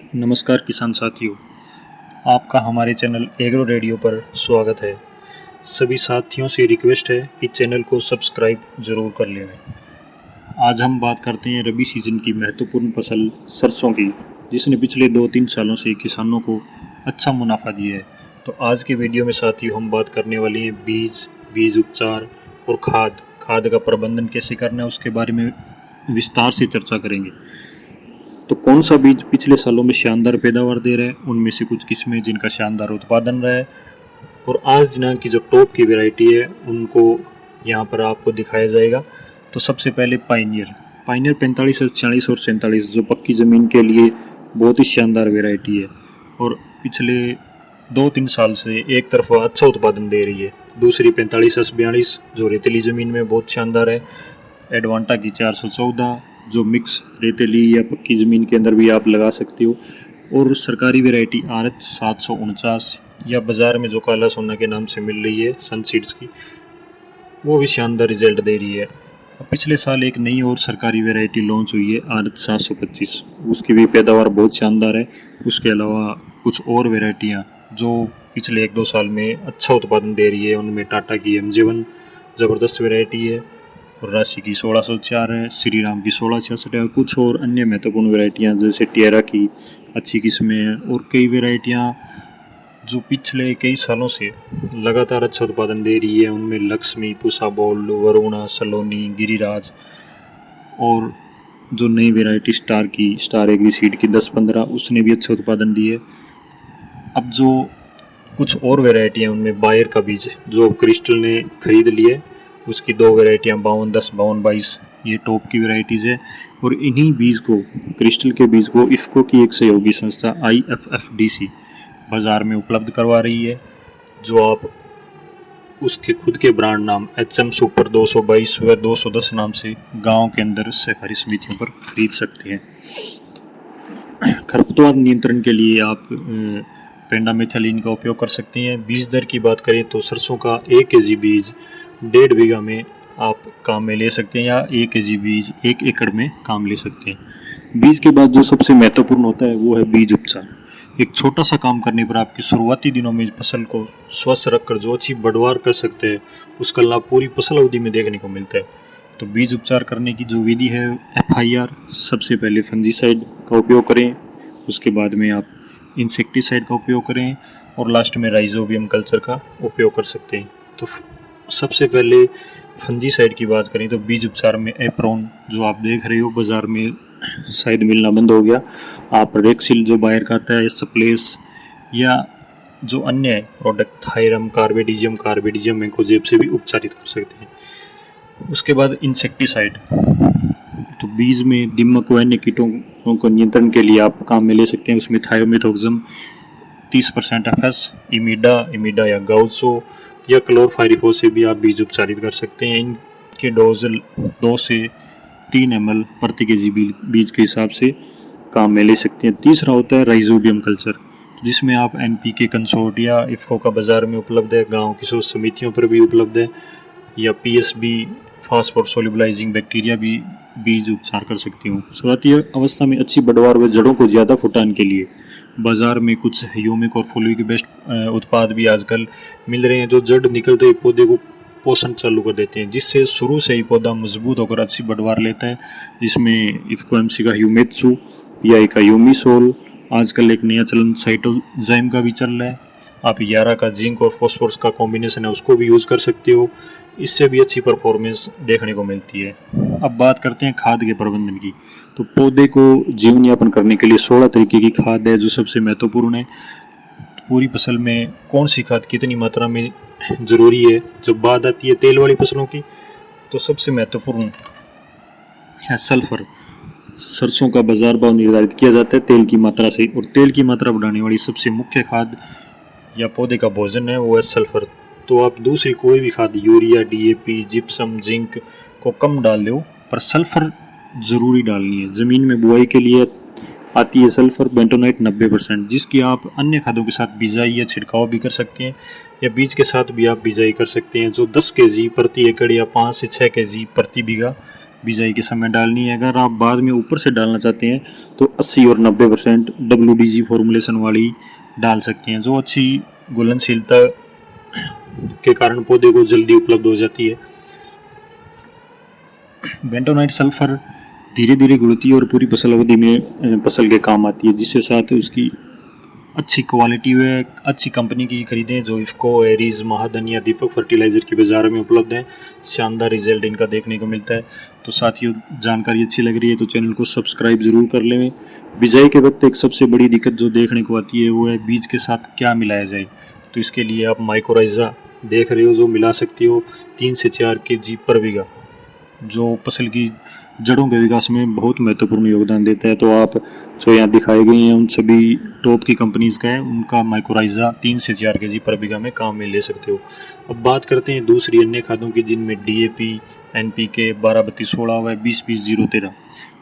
नमस्कार किसान साथियों, आपका हमारे चैनल एग्रो रेडियो पर स्वागत है। सभी साथियों से रिक्वेस्ट है कि चैनल को सब्सक्राइब जरूर कर लें। आज हम बात करते हैं रबी सीजन की महत्वपूर्ण फसल सरसों की, जिसने पिछले 2-3 सालों से किसानों को अच्छा मुनाफा दिया है। तो आज के वीडियो में साथियों हम बात करने वाले हैं बीज उपचार और खाद का प्रबंधन कैसे करना है, उसके बारे में विस्तार से चर्चा करेंगे। तो कौन सा बीज पिछले सालों में शानदार पैदावार दे रहा है, उनमें से कुछ किस्में जिनका शानदार उत्पादन रहा है, और आज दिनांक की जो टॉप की वैरायटी है उनको यहाँ पर आपको दिखाया जाएगा। तो सबसे पहले पाइनियर 45, 46 और 47 जो पक्की ज़मीन के लिए बहुत ही शानदार वैरायटी है और पिछले 2-3 साल से एक तरफा अच्छा उत्पादन दे रही है। दूसरी 45, 42 जो रेतीली ज़मीन में बहुत शानदार है। एडवांटा की 414 जो मिक्स रेतीली या पक्की ज़मीन के अंदर भी आप लगा सकते हो, और सरकारी वैरायटी आरएच 749 या बाज़ार में जो काला सोना के नाम से मिल रही है सनसीड्स की, वो भी शानदार रिजल्ट दे रही है। पिछले साल एक नई और सरकारी वैरायटी लॉन्च हुई है आरएच 725, उसकी भी पैदावार बहुत शानदार है। उसके अलावा कुछ और वैरायटियाँ जो पिछले 1-2 साल में अच्छा उत्पादन दे रही है, उनमें टाटा की MJ1 ज़बरदस्त वैरायटी है, और राशि की 1604 है, श्री राम की 1666 है, और कुछ और अन्य महत्वपूर्ण वैरायटियाँ जैसे टियरा की अच्छी किस्में हैं, और कई वैरायटियाँ जो पिछले कई सालों से लगातार अच्छा उत्पादन दे रही है। उनमें लक्ष्मी, पूसा बोल्ड, वरुणा, सलोनी, गिरिराज, और जो नई वैरायटी स्टार एग्री सीड की 10-15 उसने भी अच्छा उत्पादन दिए। अब जो कुछ और वैरायटी हैं उनमें बायर का बीज जो क्रिस्टल ने खरीद लिए, उसकी 2 वैरायटियाँ 5210, 5222 ये टॉप की वैरायटीज़ है। और इन्हीं बीज को, क्रिस्टल के बीज को इफ़को की एक सहयोगी संस्था IFFDC बाज़ार में उपलब्ध करवा रही है, जो आप उसके खुद के ब्रांड नाम HM सुपर 222 व 210 नाम से गांव के अंदर सहकारी समितियों पर खरीद सकते हैं। खरपतवार नियंत्रण के लिए आप पेंडामेथलिन का उपयोग कर सकते हैं। बीज दर की बात करें तो सरसों का 1 kg बीज 1.5 बीघा में आप काम में ले सकते हैं, या 1 kg बीज 1 एकड़ में काम ले सकते हैं। बीज के बाद जो सबसे महत्वपूर्ण होता है वो है बीज उपचार। एक छोटा सा काम करने पर आपकी शुरुआती दिनों में फसल को स्वस्थ रखकर जो अच्छी बढ़वार कर सकते हैं, उसका लाभ पूरी फसल अवधि में देखने को मिलता है। तो बीज उपचार करने की जो विधि है FIR, सबसे पहले फंजीसाइड का उपयोग करें, उसके बाद में आप इंसेक्टिसाइड का उपयोग करें, और लास्ट में राइजोबियम कल्चर का उपयोग कर सकते हैं। तो सबसे पहले फंजीसाइड की बात करें तो बीज उपचार में एप्रोन जो आप देख रहे हो बाज़ार में शायद मिलना बंद हो गया, आप रेक्सिल जो बाहर का आता है, सप्लेस, या जो अन्य प्रोडक्ट थायरम, कार्बेडिजियम मैंकोजेब से भी उपचारित कर सकते हैं। उसके बाद इंसेक्टिसाइड, तो बीज में दीमक व अन्य कीटों को नियंत्रण के लिए आप काम में ले सकते हैं। उसमें थायोमेथोक्सम 30% FS, इमिडा या गाउसो या क्लोरफायरिफो से भी आप बीज उपचारित कर सकते हैं। इनके डोज 2 से 3 ml प्रति kg बीज के हिसाब से काम में ले सकते हैं। तीसरा होता है राइजोबियम कल्चर, जिसमें आप NPK कंसोर्ट या इफ़को का बाज़ार में उपलब्ध है, गांव की शोध समितियों पर भी उपलब्ध है, या PSB फास्फोर सोल्युबलाइजिंग बैक्टीरिया भी बीज उपचार कर सकती हूँ। शुरुआती अवस्था में अच्छी बढ़वार व जड़ों को ज़्यादा फुटान के लिए बाज़ार में कुछ ह्यूमिक और फुलविक बेस्ट उत्पाद भी आजकल मिल रहे हैं, जो जड़ निकलते ही पौधे को पोषण चालू कर देते हैं, जिससे शुरू से ही पौधा मजबूत होकर अच्छी बढ़वार लेता है। जिसमें इफ़को MC का ह्यूमेत्सु, PI का यूमिसोल, आजकल एक नया चलन साइटोजाइम का भी चल रहा है। आप यारा का जिंक और फॉस्फोरस का कॉम्बिनेशन है, उसको भी यूज़ कर सकते हो, इससे भी अच्छी परफॉर्मेंस देखने को मिलती है। अब बात करते हैं खाद के प्रबंधन की। तो पौधे को जीवन यापन करने के लिए 16 तरीके की खाद है जो सबसे महत्वपूर्ण है। पूरी फसल में कौन सी खाद कितनी मात्रा में ज़रूरी है। जब बात आती है तेल वाली फसलों की, तो सबसे महत्वपूर्ण है सल्फर। सरसों का बाजार भाव निर्धारित किया जाता है तेल की मात्रा से, और तेल की मात्रा बढ़ाने वाली सबसे मुख्य खाद या पौधे का भोजन है वो है सल्फर। तो आप दूसरी कोई भी खाद, यूरिया, DAP, जिप्सम, जिंक को कम डाल दो, पर सल्फर ज़रूरी डालनी है। ज़मीन में बुआई के लिए आती है सल्फर बेंटोनाइट 90%, जिसकी आप अन्य खादों के साथ बिजाई या छिड़काव भी कर सकते हैं, या बीज के साथ भी आप बिजाई कर सकते हैं, जो 10 kg प्रति एकड़ या 5 से 6 kg प्रति बीघा बिजाई के समय डालनी है। अगर आप बाद में ऊपर से डालना चाहते हैं तो 80 और 90% WDG फॉर्मुलेशन वाली डाल सकते हैं, जो अच्छी घुलनशीलता के कारण पौधे को जल्दी उपलब्ध हो जाती है। बेंटोनाइट सल्फर धीरे धीरे घुलती है और पूरी फसल अवधि में फसल के काम आती है, जिसके साथ उसकी अच्छी क्वालिटी व अच्छी कंपनी की खरीदें, जो इफ्को, एरीज, महाधन या दीपक फर्टिलाइज़र के बाज़ार में उपलब्ध हैं। शानदार रिजल्ट इनका देखने को मिलता है। तो साथियों, जानकारी अच्छी लग रही है तो चैनल को सब्सक्राइब ज़रूर कर लें। बिजाई के वक्त एक सबसे बड़ी दिक्कत जो देखने को आती है वो है बीज के साथ क्या मिलाया जाए। तो इसके लिए आप माइक्रोराइज़ा देख रहे हो जो मिला सकती हो 3 से 4 kg पर बीघा, जो फसल की जड़ों के विकास में बहुत महत्वपूर्ण योगदान देता है। तो आप जो यहाँ दिखाए गए हैं उन सभी टॉप की कंपनीज़ का है, उनका माइक्रोराइज़ा 3 से 4 kg पर बीघा में काम में ले सकते हो। अब बात करते हैं दूसरी अन्य खादों की, जिनमें DAP, NPK, 12-32-16 व 20-20-0-13।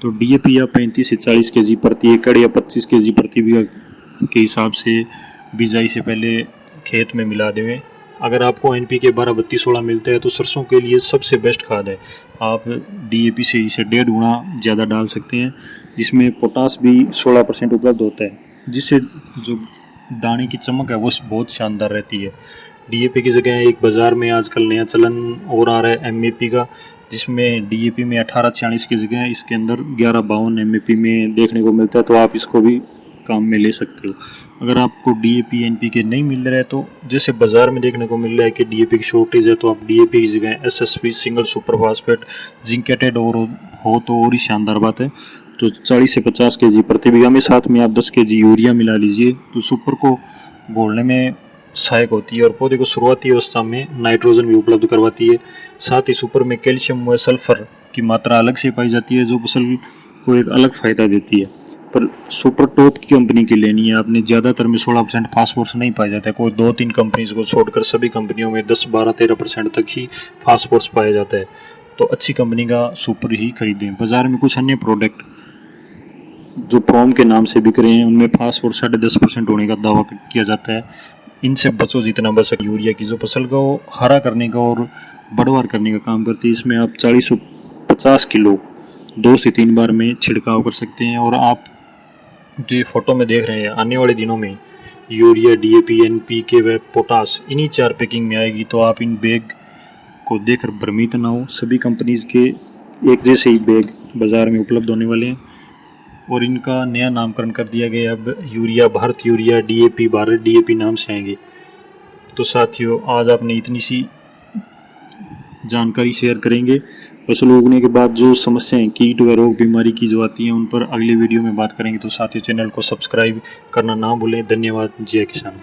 तो DAP या 35 से 40 kg प्रति एकड़ या 25 kg प्रति बीघा के हिसाब से बिजाई से पहले खेत में मिला दें। अगर आपको NPK 12-32-16 मिलता है तो सरसों के लिए सबसे बेस्ट खाद है। आप DAP से इसे 1.5 गुना ज़्यादा डाल सकते हैं। इसमें पोटास भी 16% उपलब्ध होता है, जिससे जो दाने की चमक है वो बहुत शानदार रहती है। DAP की जगह एक बाज़ार में आजकल नया चलन और आ रहा है MAP का, जिसमें DAP में 18-46 की जगह इसके अंदर 11-52 MAP में देखने को मिलता है। तो आप इसको भी काम में ले सकते हो। अगर आपको DAP NPK नहीं मिल रहा है तो जैसे बाज़ार में देखने को मिल रहा है कि DAP की शॉर्टेज है, तो आप DAP की जगह SSP सिंगल सुपर फास्फेट जिंकेटेड और हो तो और ही शानदार बात है। तो 40 से 50 kg प्रति बीघा में साथ में आप 10 kg यूरिया मिला लीजिए, तो सुपर को घोलने में सहायक होती है और पौधे को शुरुआती अवस्था में नाइट्रोजन भी उपलब्ध करवाती है। साथ ही सुपर में कैल्शियम व सल्फर की मात्रा अलग से पाई जाती है, जो फसल को एक अलग फ़ायदा देती है। पर सुपर टॉप की कंपनी की लेनी है आपने। ज़्यादातर में 16% फास्फोरस नहीं पाया जाता है, कोई 2-3 कंपनीज को छोड़कर सभी कंपनियों में 10-12-13% तक ही फास्फोरस पाया जाता है। तो अच्छी कंपनी का सुपर ही खरीदें। बाज़ार में कुछ अन्य प्रोडक्ट जो प्रोम के नाम से बिक रहे हैं उनमें फास्फोरस 10.5% होने का दावा किया जाता है। इनसे बचो जितना बच सके। यूरिया की जो फसल को हरा करने का और बढ़वार करने का काम करती है, इसमें आप 40-50 किलो 2 से 3 बार में छिड़काव कर सकते हैं। और आप जो ये फोटो में देख रहे हैं, आने वाले दिनों में यूरिया, DAP, NPK व पोटास इन्हीं 4 पैकिंग में आएगी। तो आप इन बैग को देखकर भ्रमित ना हो। सभी कंपनीज के एक जैसे ही बैग बाज़ार में उपलब्ध होने वाले हैं और इनका नया नामकरण कर दिया गया। अब urea Bharat urea, DAP Bharat DAP नाम से आएंगे। तो साथियों, आज आपने इतनी सी जानकारी शेयर करेंगे। फसल उगने के बाद जो समस्याएं कीट व रोग बीमारी की जो आती हैं उन पर अगले वीडियो में बात करेंगे। तो साथियों, चैनल को सब्सक्राइब करना ना भूलें। धन्यवाद। जय किसान।